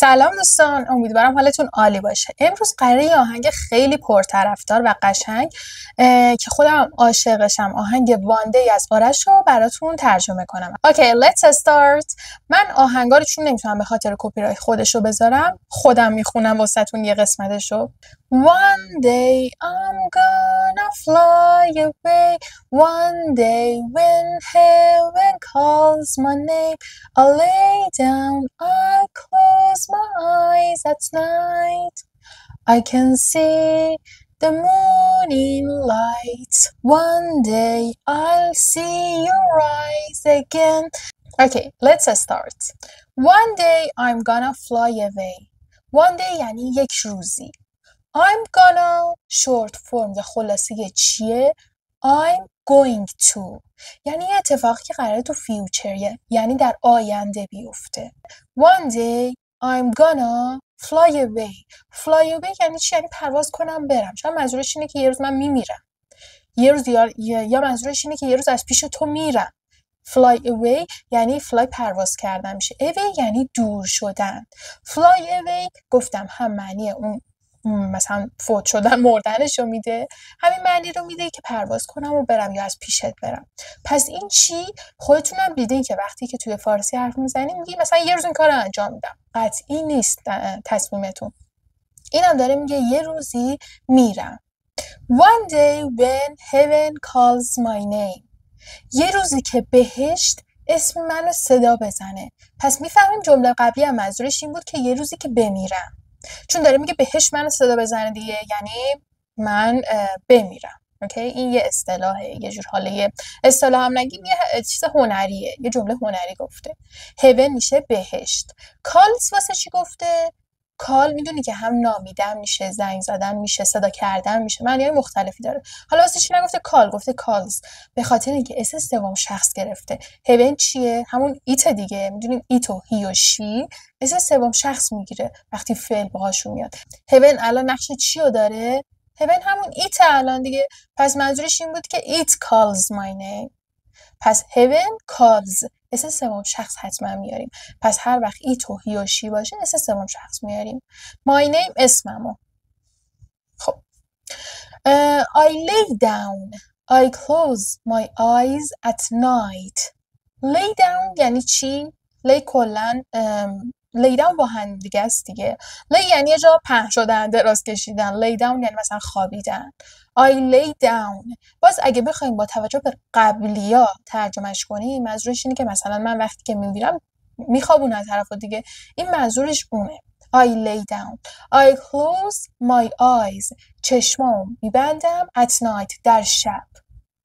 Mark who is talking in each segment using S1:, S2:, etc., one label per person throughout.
S1: سلام دوستان، امیدوارم حالتون عالی باشه. امروز قراره یه آهنگ خیلی پرطرفدار و قشنگ که خودم عاشقشم، آهنگ وان دی از آرش رو براتون ترجمه کنم. اوکی let's start. من آهنگا رو چون نمیتونم به خاطر کپی رایت خودش رو بذارم، خودم میخونم واسهتون یه قسمتش رو. One day I'm gonna fly away. One day when heaven calls my name, I'll lay down, I close my eyes at night. I can see the morning light. One day I'll see your eyes again. Okay, let's start. One day I'm gonna fly away. One day یعنی یک روزی. I'm gonna short form یا خلاصه چیه؟ I'm going to یعنی یه اتفاقی که قراره تو فیوچر یعنی در آینده بیفته. One day I'm gonna fly away. Fly away یعنی چی؟ یعنی پرواز کنم برم. شاید منظورش اینه که یه روز من میمیرم. یه روز یا منظورش اینه که یه روز از پیش تو میرم. Fly away یعنی fly پرواز کردن میشه. Away یعنی دور شدن. Fly away گفتم هم معنی اون مثلا فوت شدن مردنش رو میده، همین معنی رو میده که پرواز کنم و برم یا از پیشت برم. پس این چی؟ خودتونم دیدین که وقتی که توی فارسی حرف میزنیم میگی مثلا یه روز این کار رو انجام میدم. قطعی نیست تصمیمتون. اینم داره میگه یه روزی میرم. One day when heaven calls my name. یه روزی که بهشت اسم منو صدا بزنه. پس میفهمیم جمله قبلی هم منظورش این بود که یه روزی که بمیرم. چون داره میگه بهش منو صدا بزنه دیگه، یعنی من بمیرم. اوکی، این یه اصطلاحه، یه جور حاله اصطلاح هم نگیم، یه چیز هنریه، یه جمله هنری گفته. heaven میشه بهشت. calls واسه چی گفته؟ کال میدونی که هم نامیدن میشه، زنگ زدن میشه، صدا کردن میشه، معنی‌های مختلفی داره. حالا واسه چی نگفته کال، گفته کالز، به خاطر اینکه اسم سوم شخص گرفته. هیون چیه؟ همون ایت دیگه، میدونین ایت و هی و شی اسم سوم شخص میگیره وقتی فعل باهاشون میاد. هیون الان نقش چی رو داره؟ هیون همون ایت الان دیگه. پس منظورش این بود که it calls my name. پس heaven calls اسم سوم شخص حتما میاریم. پس هر وقت ایت و هی و شی باشه اسم سوم شخص میاریم. my name اسممو. خب I lay down. I close my eyes at night. lay down یعنی چی؟ lay کلن lay down با هم دیگه است دیگه. lay یعنی یه جا پهن شدن، دراز کشیدن. lay down یعنی مثلا خوابیدن. I lay down. باز اگه بخوایم با توجه به قبلیا ترجمهش کنیم، منظورش اینه که مثلا من وقتی که میمیرم میخوابونم طرفو دیگه. این منظورش اونه. I lay down. I close my eyes. چشمام میبندم at night در شب.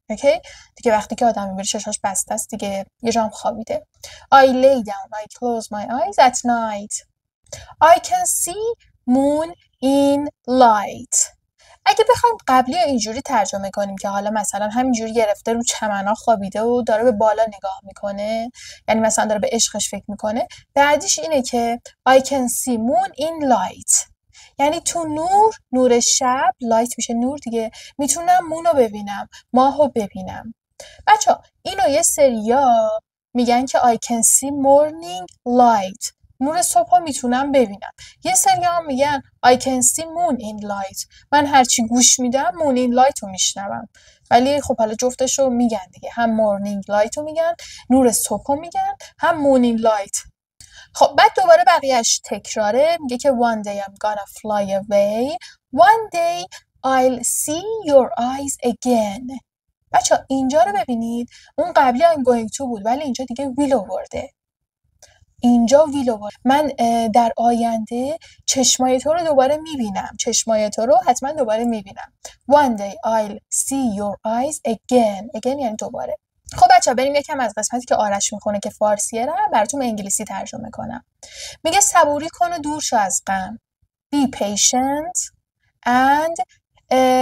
S1: اوکی؟ دیگه وقتی که آدم میمیره چشاش بسته است دیگه، یه جا هم خوابیده. I lay down. I close my eyes at night. I can see moon in light. اگه بخوایم قبلی اینجوری ترجمه کنیم که حالا مثلا همینجوری گرفته رو چمنا خوابیده و داره به بالا نگاه میکنه، یعنی مثلا داره به عشقش فکر میکنه، بعدیش اینه که I can see moon in light. یعنی تو نور شب، لایت میشه نور دیگه، میتونم مون رو ببینم، ماه رو ببینم. بچه اینو یه سریا میگن که I can see morning light. نور صبح رو میتونم ببینم. یه سری هم میگن I can see moon in light. من هرچی گوش میدم moon in light رو میشنوم. ولی خب حالا جفتش رو میگن دیگه، هم morning light رو میگن، نور صبح رو میگن، هم moon in light. خب بعد دوباره بقیهش تکراره، میگه که one day I'm gonna fly away. One day I'll see your eyes again. بچه اینجا رو ببینید، اون قبلی I'm going to بود ولی اینجا دیگه will آورده. اینجا ویلو من در آینده چشمای تو رو دوباره میبینم. چشمای تو رو حتما دوباره میبینم. One day I'll see your eyes again. Again یعنی دوباره. خب بچه بریم یکم از قسمتی که آرش میخونه که فارسیه رو براتون انگلیسی ترجمه کنم. میگه صبوری کن و دور شو از غم. Be patient and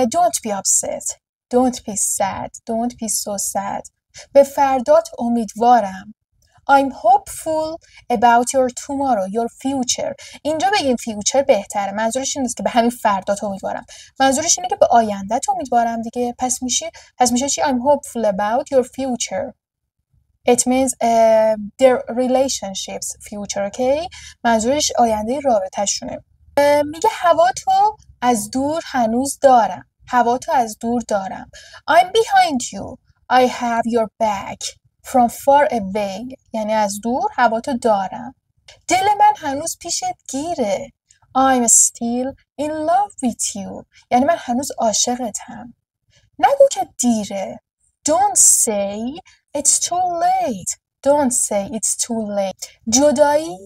S1: don't be upset. Don't be sad. Don't be so sad. به فردات امیدوارم. I'm hopeful about your tomorrow, your future. اینجا بگیم future بهتره. منظورش این نیست که به همین فردات امیدوارم. منظورش اینه که به آینده‌ت امیدوارم دیگه. پس میشه چی؟ I'm hopeful about your future. It means their relationships future. Okay. منظورش آینده رابطه‌شونه. میگه هوا تو از دور هنوز دارم. هوا تو از دور دارم. I'm behind you. I have your back from far away. یعنی از دور هوا تو دارم. دل من هنوز پیشت گیره. I'm still in love with you. یعنی من هنوز عاشقتم. نگو که دیره. Don't say it's too late. Don't say it's too late. جدایی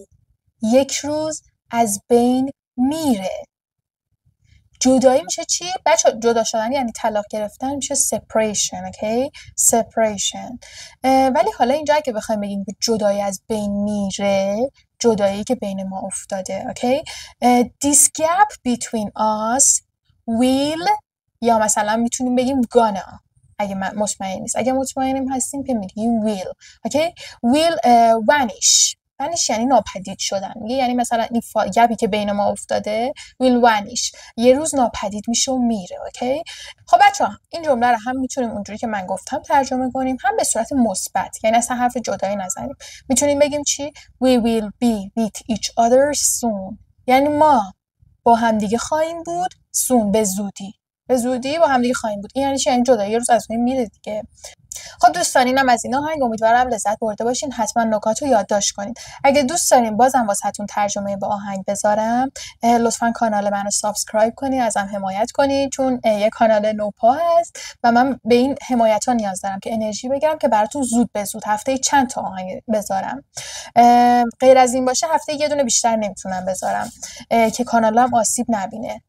S1: یک روز از بین میره. جدایی میشه چی؟ بچه جدا شدن یعنی طلاق گرفتن میشه separation. اوکی؟ separation. ولی حالا اینجا اگه بخوایم بگیم که جدایی از بین میره، جدایی که بین ما افتاده. اوکی؟ This gap between us will، یا مثلا میتونیم بگیم gonna اگه مطمئن نیست. اگه مطمئنیم هستیم که میگیم will. اوکی؟ will vanish. vanish یعنی ناپدید شدن. میگه یعنی مثلا این گپی که بین ما افتاده will vanish، یه روز ناپدید میشه و میره. اوکی؟ خب بچه‌ها این جمله رو هم میتونیم اونجوری که من گفتم ترجمه کنیم، هم به صورت مثبت، یعنی اصلا حرف جدایی نزنیم. میتونیم بگیم چی؟ We will be with each other soon. یعنی ما با هم دیگه خواهیم بود soon، به زودی. به زودی با هم دیگه خواهیم بود. این یعنی چی؟ یعنی جدایی یه روز از بین میره دیگه. خب دوستان اینم از این آهنگ، امیدوارم لذت برده باشین. حتما نکات رو یادداشت کنید. اگه دوست دارین بازم واسهتون ترجمه با آهنگ بذارم، لطفا کانال منو سابسکرایب کنید، ازم حمایت کنید، چون یه کانال نوپا هست و من به این حمایت ها نیاز دارم که انرژی بگیرم که براتون زود به زود هفته چند تا آهنگ بذارم. غیر از این باشه هفته یه دونه بیشتر نمیتونم بذارم که کانالم آسیب نبینه.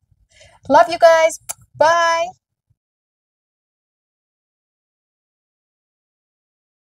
S1: Love you guys. Bye.